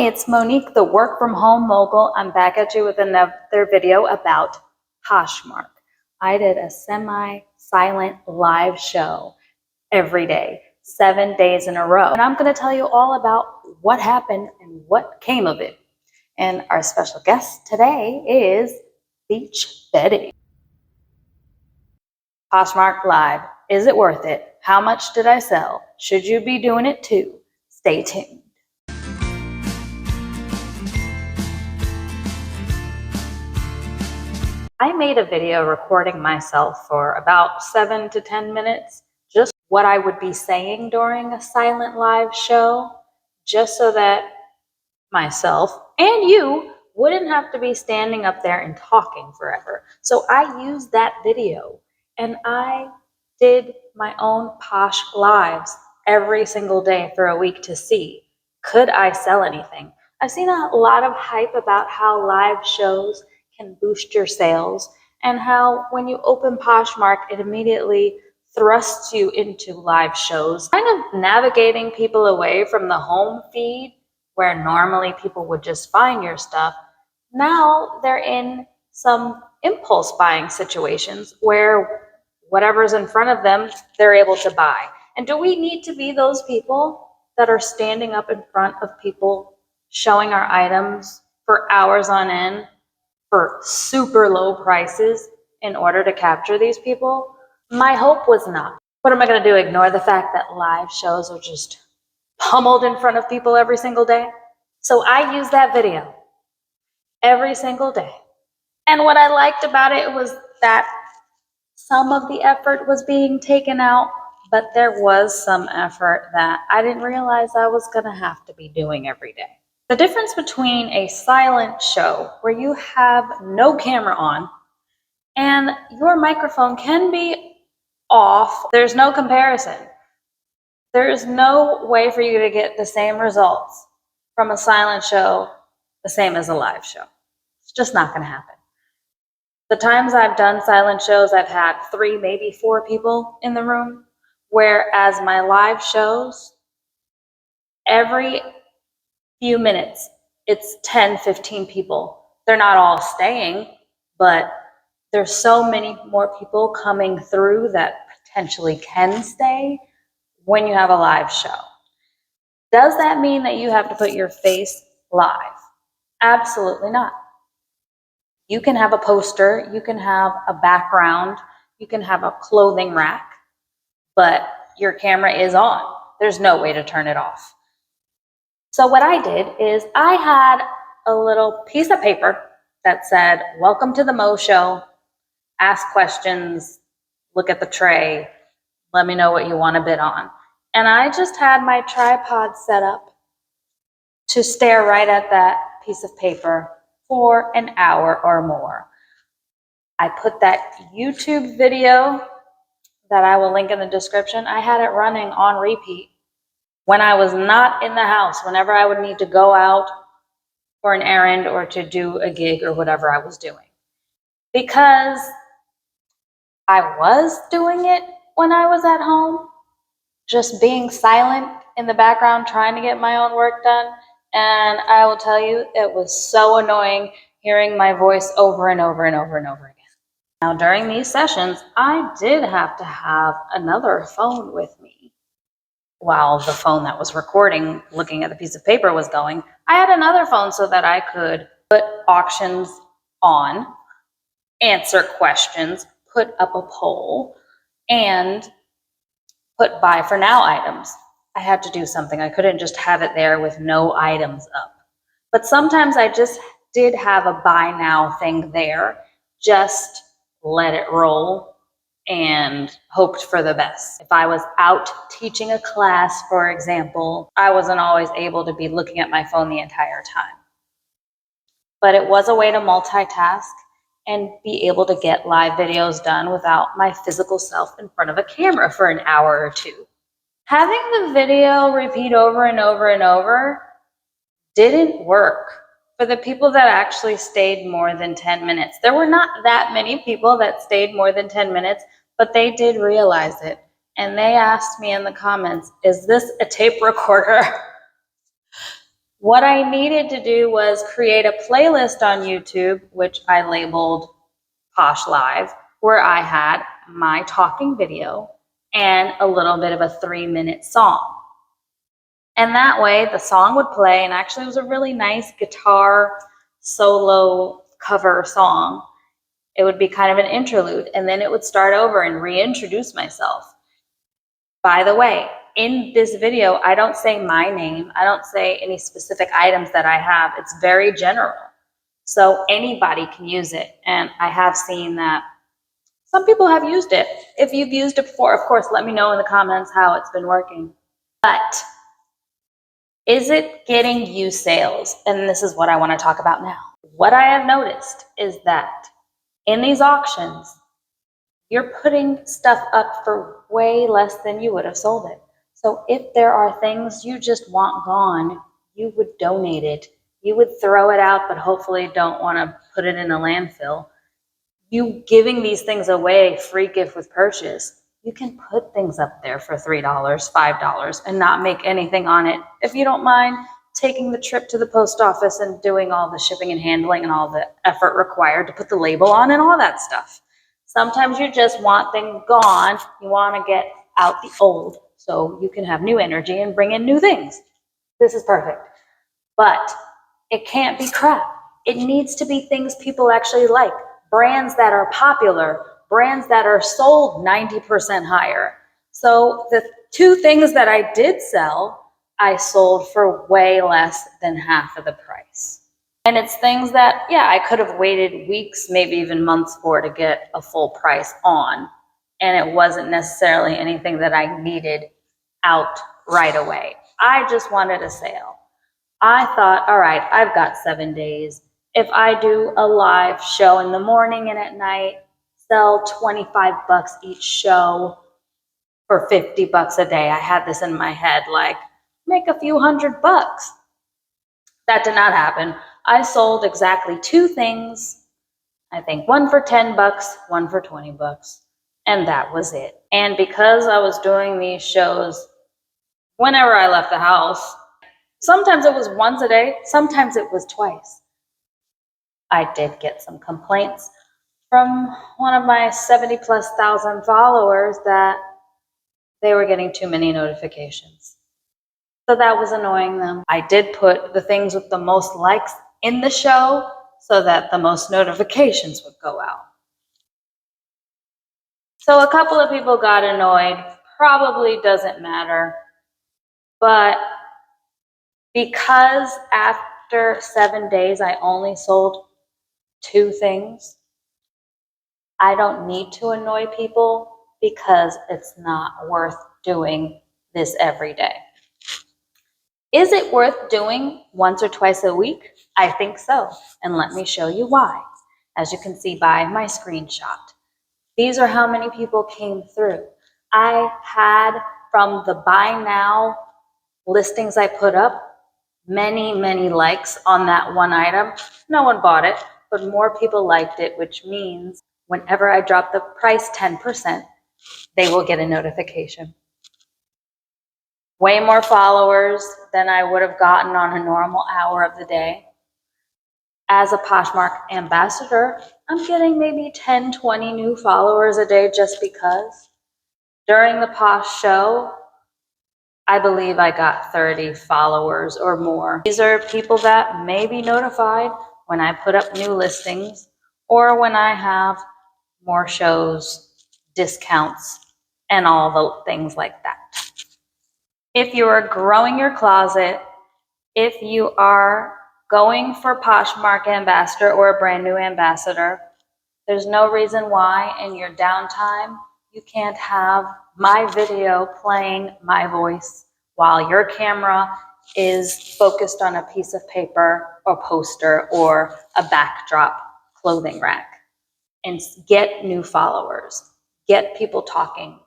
Hi, it's Monique, the work from home mogul. I'm back at you with another video about Poshmark. I did a semi-silent live show every day, 7 days in a row. And I'm going to tell you all about what happened and what came of it. And our special guest today is Beach Betty. Poshmark Live. Is it worth it? How much did I sell? Should you be doing it too? Stay tuned. I made a video recording myself for about 7 to 10 minutes, just what I would be saying during a silent live show, just so that myself and you wouldn't have to be standing up there and talking forever. So I used that video and I did my own Posh Lives every single day for a week to see, could I sell anything? I've seen a lot of hype about how live shows can boost your sales and how when you open Poshmark, it immediately thrusts you into live shows, kind of navigating people away from the home feed where normally people would just find your stuff. Now they're in some impulse buying situations where whatever's in front of them, they're able to buy. And do we need to be those people that are standing up in front of people showing our items for hours on end for super low prices in order to capture these people? My hope was not. What am I going to do? Ignore the fact that live shows are just pummeled in front of people every single day? So I used that video every single day. And what I liked about it was that some of the effort was being taken out, but there was some effort that I didn't realize I was going to have to be doing every day. The difference between a silent show where you have no camera on and your microphone can be off, there's no comparison. There's no way for you to get the same results from a silent show the same as a live show. It's just not going to happen. The times I've done silent shows, I've had 3, maybe 4 people in the room, whereas my live shows, every few minutes, it's 10, 15 people. They're not all staying, but there's so many more people coming through that potentially can stay when you have a live show. Does that mean that you have to put your face live? Absolutely not. You can have a poster, you can have a background, you can have a clothing rack, but your camera is on. There's no way to turn it off. So what I did is I had a little piece of paper that said, "Welcome to the Mo Show. Ask questions, look at the tray, let me know what you want to bid on." And I just had my tripod set up to stare right at that piece of paper for an hour or more. I put that YouTube video that I will link in the description. I had it running on repeat when I was not in the house, whenever I would need to go out for an errand or to do a gig or whatever I was doing. Because I was doing it when I was at home, just being silent in the background, trying to get my own work done. And I will tell you, it was so annoying hearing my voice over and over and over and over again. Now, during these sessions, I did have to have another phone with me. While the phone that was recording, looking at the piece of paper, was going, I had another phone so that I could put auctions on, answer questions, put up a poll, and put buy for now items. I had to do something. I couldn't just have it there with no items up. But sometimes I just did have a buy now thing there, just let it roll and hoped for the best. If I was out teaching a class, for example, I wasn't always able to be looking at my phone the entire time. But it was a way to multitask and be able to get live videos done without my physical self in front of a camera for an hour or two. Having the video repeat over and over and over didn't work for the people that actually stayed more than 10 minutes. There were not that many people that stayed more than 10 minutes, but they did realize it. And they asked me in the comments, "Is this a tape recorder?" What I needed to do was create a playlist on YouTube, which I labeled Posh Live, where I had my talking video and a little bit of a 3-minute song. And that way the song would play, and actually it was a really nice guitar solo cover song. It would be kind of an interlude, and then it would start over and reintroduce myself. By the way, in this video, I don't say my name. I don't say any specific items that I have. It's very general. So anybody can use it. And I have seen that some people have used it. If you've used it before, of course, let me know in the comments how it's been working. But is it getting you sales? And this is what I want to talk about now. What I have noticed is that in these auctions, you're putting stuff up for way less than you would have sold it. So if there are things you just want gone, you would donate it. You would throw it out, but hopefully don't want to put it in a landfill. You giving these things away, free gift with purchase, you can put things up there for $3, $5 and not make anything on it. If you don't mind taking the trip to the post office and doing all the shipping and handling and all the effort required to put the label on and all that stuff. Sometimes you just want things gone. You want to get out the old so you can have new energy and bring in new things. This is perfect. But it can't be crap. It needs to be things people actually like. Brands that are popular, brands that are sold 90% higher. So the 2 things that I did sell, I sold for way less than half of the price. And it's things that, yeah, I could have waited weeks, maybe even months for to get a full price on. And it wasn't necessarily anything that I needed out right away. I just wanted a sale. I thought, all right, I've got 7 days. If I do a live show in the morning and at night, sell $25 each show for $50 a day. I had this in my head, like make a few $100. That did not happen. I sold exactly 2 things. I think one for $10, one for $20, and that was it. And because I was doing these shows whenever I left the house, sometimes it was once a day, sometimes it was twice. I did get some complaints from one of my 70,000+ followers that they were getting too many notifications. So that was annoying them. I did put the things with the most likes in the show so that the most notifications would go out. So a couple of people got annoyed. Probably doesn't matter. But because after 7 days I only sold 2 things, I don't need to annoy people because it's not worth doing this every day. Is it worth doing once or twice a week? I think so, and let me show you why. As you can see by my screenshot, these are how many people came through. I had, from the buy now listings I put up, many likes on that one item. No one bought it, but more people liked it, which means whenever I drop the price 10%, they will get a notification. Way more followers than I would have gotten on a normal hour of the day. As a Poshmark ambassador, I'm getting maybe 10, 20 new followers a day just because. During the Posh show, I believe I got 30 followers or more. These are people that may be notified when I put up new listings or when I have more shows, discounts, and all the things like that. If you are growing your closet, if you are going for Poshmark ambassador or a brand new ambassador, there's no reason why in your downtime you can't have my video playing my voice while your camera is focused on a piece of paper or poster or a backdrop clothing rack, and get new followers, get people talking,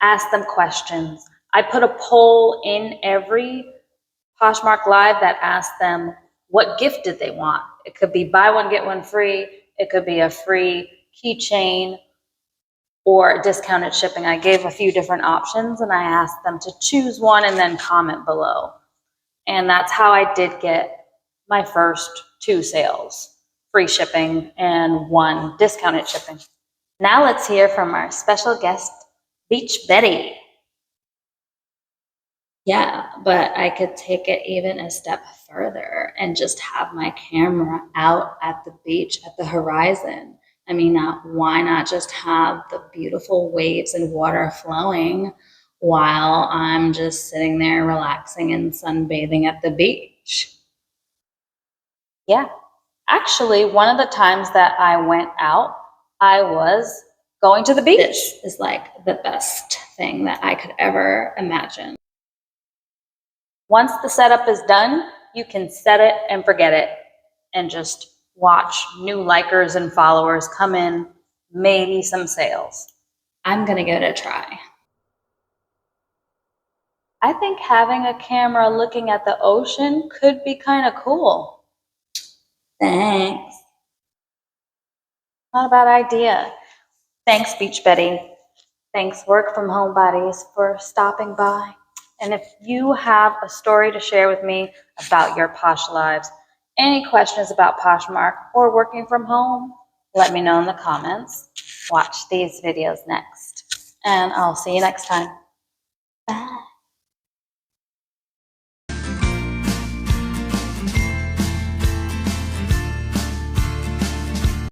ask them questions. I put a poll in every Poshmark Live that asked them what gift did they want. It could be buy one, get one free. It could be a free keychain or discounted shipping. I gave a few different options and I asked them to choose one and then comment below. And that's how I did get my first 2 sales, free shipping and 1 discounted shipping. Now let's hear from our special guest, Beach Betty. Yeah, but I could take it even a step further and just have my camera out at the beach, at the horizon. I mean, why not just have the beautiful waves and water flowing while I'm just sitting there relaxing and sunbathing at the beach? Yeah, actually, one of the times that I went out, I was going to the beach. This is like the best thing that I could ever imagine. Once the setup is done, you can set it and forget it and just watch new likers and followers come in, maybe some sales. I'm gonna give it a try. I think having a camera looking at the ocean could be kind of cool. Thanks. Not a bad idea. Thanks, Beach Betty. Thanks, Work From Home Buddies, for stopping by. And if you have a story to share with me about your Posh lives, any questions about Poshmark or working from home, let me know in the comments. Watch these videos next, and I'll see you next time.